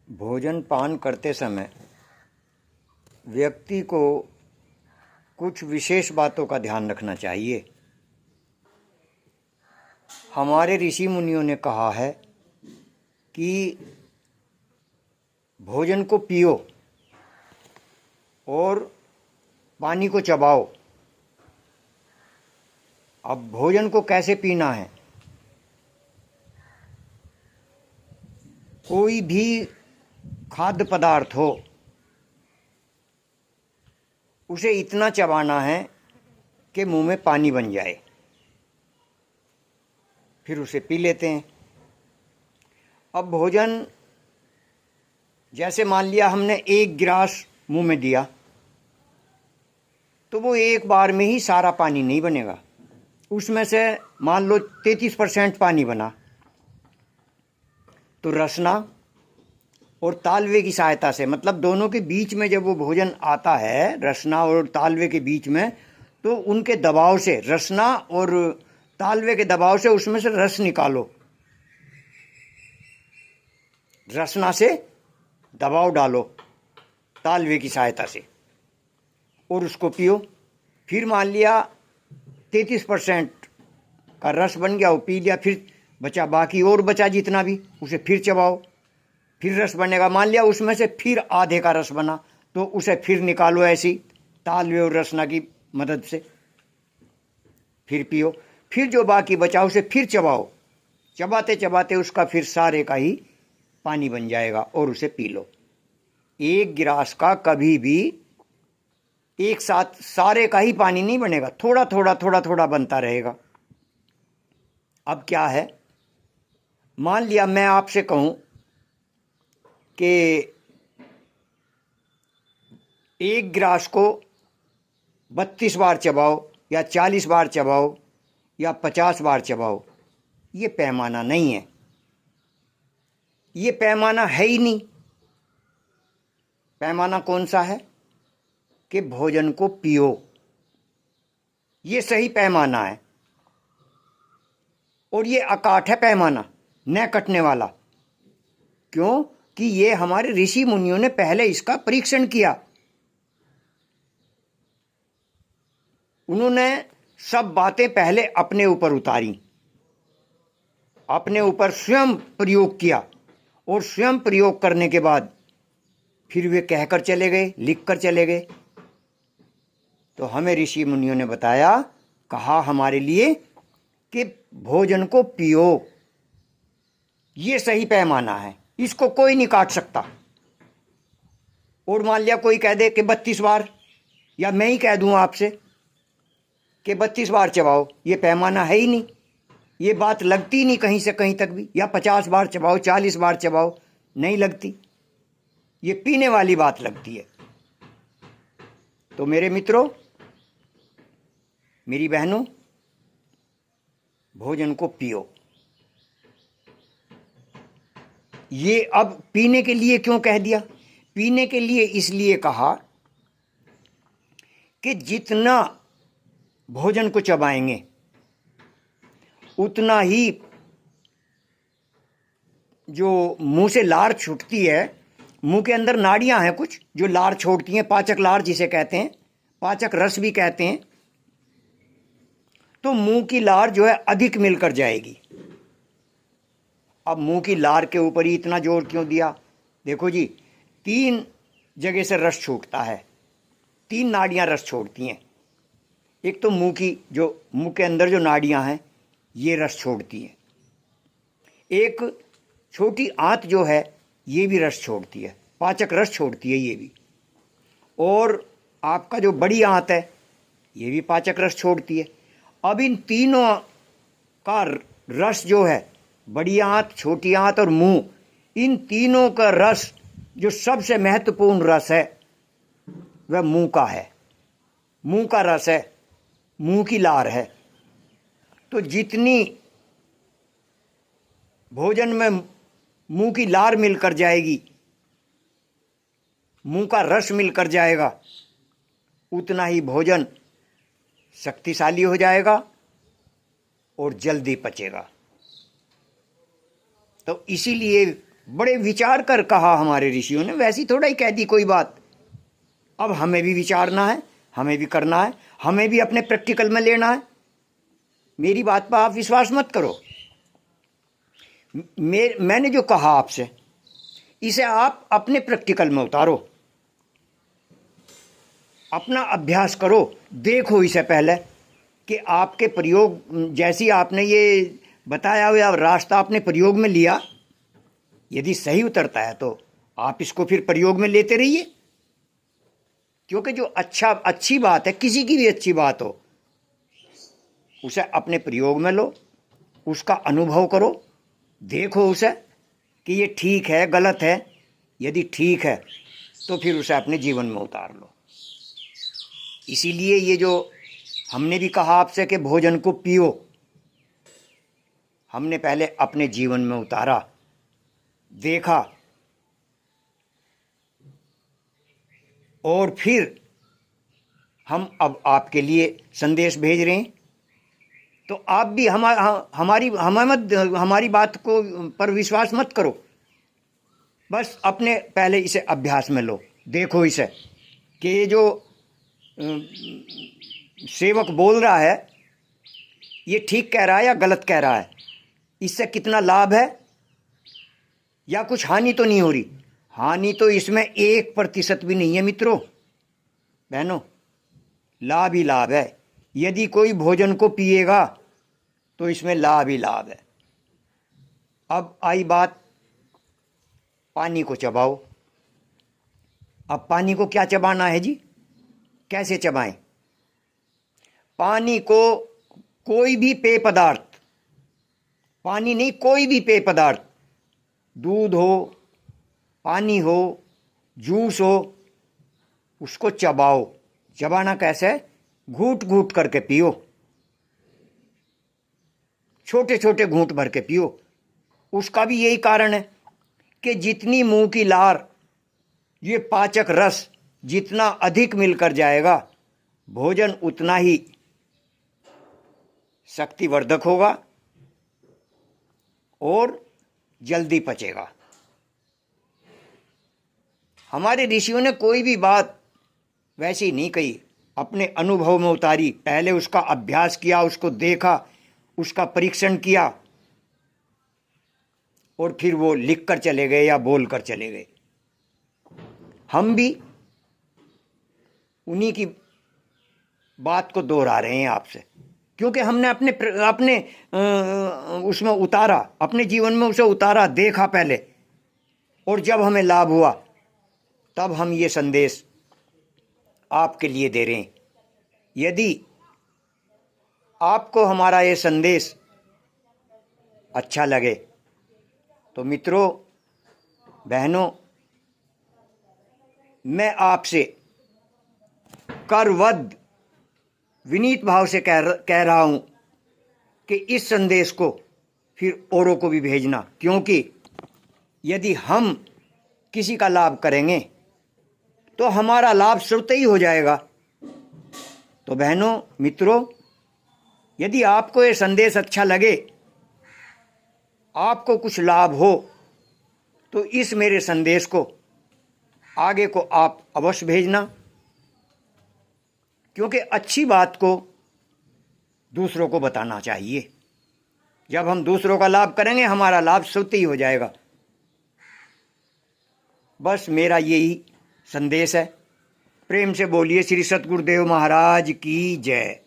भोजन पान करते समय व्यक्ति को कुछ विशेष बातों का ध्यान रखना चाहिए। हमारे ऋषि मुनियों ने कहा है कि भोजन को पियो और पानी को चबाओ। अब भोजन को कैसे पीना है? कोई भी खाद्य पदार्थ हो, उसे इतना चबाना है कि मुंह में पानी बन जाए, फिर उसे पी लेते हैं। अब भोजन जैसे मान लिया हमने 1 गिलास मुंह में दिया, तो वो एक बार में ही सारा पानी नहीं बनेगा। उसमें से मान लो 33% पानी बना, तो रसना और तालवे की सहायता से, मतलब दोनों के बीच में जब वो भोजन आता है, रसना और तालवे के बीच में, तो उनके दबाव से, रसना और तालवे के दबाव से उसमें से रस निकालो। रसना से दबाव डालो तालवे की सहायता से और उसको पियो। फिर मान लिया 33% का रस बन गया, वो पी लिया, फिर बचा बाकी और बचा जितना भी, उसे फिर चबाओ, फिर रस बनेगा। मान लिया उसमें से फिर आधे का रस बना, तो उसे फिर निकालो ऐसी तालवे और रसना की मदद से, फिर पियो। फिर जो बाकी बचा उसे फिर चबाओ, चबाते चबाते उसका फिर सारे का ही पानी बन जाएगा और उसे पी लो। 1 गिलास का कभी भी एक साथ सारे का ही पानी नहीं बनेगा, थोड़ा थोड़ा बनता रहेगा। अब क्या है, मान लिया मैं आपसे कहूं कि 1 गिलास को 32 बार चबाओ या 40 बार चबाओ या 50 बार चबाओ, ये पैमाना नहीं है, ये पैमाना है ही नहीं। पैमाना कौन सा है? कि भोजन को पियो, ये सही पैमाना है। और ये अकाठ है पैमाना, न कटने वाला। क्यों? कि ये हमारे ऋषि मुनियों ने पहले इसका परीक्षण किया। उन्होंने सब बातें पहले अपने ऊपर उतारी, अपने ऊपर स्वयं प्रयोग किया, और स्वयं प्रयोग करने के बाद फिर वे कहकर चले गए, लिख कर चले गए। तो हमें ऋषि मुनियों ने बताया, कहा हमारे लिए कि भोजन को पियो, ये सही पैमाना है, इसको कोई नहीं काट सकता। और मान लिया कोई कह दे कि 32 बार, या मैं ही कह दूं आपसे कि 32 बार चबाओ, ये पैमाना है ही नहीं, ये बात लगती नहीं कहीं से कहीं तक भी। या 50 बार चबाओ, 40 बार चबाओ, नहीं लगती, ये पीने वाली बात लगती है। तो मेरे मित्रों, मेरी बहनों, भोजन को पियो। ये अब पीने के लिए क्यों कह दिया? पीने के लिए इसलिए कहा कि जितना भोजन को चबाएंगे उतना ही जो मुंह से लार छूटती है, मुंह के अंदर नाड़ियां हैं कुछ जो लार छोड़ती हैं, पाचक लार जिसे कहते हैं, पाचक रस भी कहते हैं। तो मुंह की लार जो है अधिक मिलकर जाएगी। अब मुंह की लार के ऊपर ही इतना जोर क्यों दिया? देखो जी, 3 जगह से रस छूटता है, 3 नाड़ियां रस छोड़ती हैं। एक तो मुंह की, जो मुंह के अंदर जो नाड़ियां हैं, ये रस छोड़ती हैं। एक छोटी आंत जो है, ये भी रस छोड़ती है, पाचक रस छोड़ती है ये भी। और आपका जो बड़ी आंत है, ये भी पाचक रस छोड़ती है। अब इन तीनों का रस जो है, बड़ी आंत, छोटी आंत और मुंह, इन तीनों का रस जो सबसे महत्वपूर्ण रस है, वह मुंह का है। मुंह का रस है, मुंह की लार है। तो जितनी भोजन में मुंह की लार मिलकर जाएगी, मुंह का रस मिलकर जाएगा, उतना ही भोजन शक्तिशाली हो जाएगा और जल्दी पचेगा। तो इसीलिए बड़े विचार कर कहा हमारे ऋषियों ने, वैसी थोड़ा ही कह दी कोई बात। अब हमें भी विचारना है, हमें भी करना है, हमें भी अपने प्रैक्टिकल में लेना है। मेरी बात पर आप विश्वास मत करो, मैंने जो कहा आपसे, इसे आप अपने प्रैक्टिकल में उतारो, अपना अभ्यास करो। देखो इसे पहले कि आपके प्रयोग, जैसी आपने ये बताया हुआ रास्ता आपने प्रयोग में लिया, यदि सही उतरता है तो आप इसको फिर प्रयोग में लेते रहिए। क्योंकि जो अच्छी बात है, किसी की भी अच्छी बात हो, उसे अपने प्रयोग में लो, उसका अनुभव करो, देखो उसे कि ये ठीक है गलत है। यदि ठीक है तो फिर उसे अपने जीवन में उतार लो। इसीलिए ये जो हमने भी कहा आपसे कि भोजन को पियो, हमने पहले अपने जीवन में उतारा, देखा, और फिर हम अब आपके लिए संदेश भेज रहे हैं। तो आप भी हमारी बात को पर विश्वास मत करो, बस अपने पहले इसे अभ्यास में लो। देखो इसे कि ये जो सेवक बोल रहा है, ये ठीक कह रहा है या गलत कह रहा है, इससे कितना लाभ है या कुछ हानि तो नहीं हो रही। हानि तो इसमें 1% भी नहीं है मित्रों, बहनों, लाभ ही लाभ है। यदि कोई भोजन को पिएगा तो इसमें लाभ ही लाभ है। अब आई बात पानी को चबाओ। अब पानी को क्या चबाना है जी, कैसे चबाएं? पानी को कोई भी पेय पदार्थ, पानी नहीं, कोई भी पेय पदार्थ, दूध हो, पानी हो, जूस हो, उसको चबाओ। चबाना कैसे? घूंट घूंट करके पियो, छोटे छोटे घूंट भर के पियो। उसका भी यही कारण है कि जितनी मुंह की लार, ये पाचक रस जितना अधिक मिलकर जाएगा, भोजन उतना ही शक्तिवर्धक होगा और जल्दी पचेगा। हमारे ऋषियों ने कोई भी बात वैसी नहीं कही, अपने अनुभव में उतारी। पहले उसका अभ्यास किया, उसको देखा, उसका परीक्षण किया, और फिर वो लिख कर चले गए या बोल कर चले गए। हम भी उन्हीं की बात को दोहरा रहे हैं आपसे, क्योंकि हमने अपने उसमें उतारा, अपने जीवन में उसे उतारा, देखा पहले, और जब हमें लाभ हुआ तब हम ये संदेश आपके लिए दे रहे हैं। यदि आपको हमारा ये संदेश अच्छा लगे तो मित्रों, बहनों, मैं आपसे करवद विनीत भाव से कह रहा हूं कि इस संदेश को फिर औरों को भी भेजना, क्योंकि यदि हम किसी का लाभ करेंगे तो हमारा लाभ स्वतः ही हो जाएगा। तो बहनों, मित्रों, यदि आपको ये संदेश अच्छा लगे, आपको कुछ लाभ हो, तो इस मेरे संदेश को आगे को आप अवश्य भेजना, क्योंकि अच्छी बात को दूसरों को बताना चाहिए। जब हम दूसरों का लाभ करेंगे, हमारा लाभ स्वतः ही हो जाएगा। बस मेरा यही संदेश है। प्रेम से बोलिए श्री सतगुरुदेव महाराज की जय।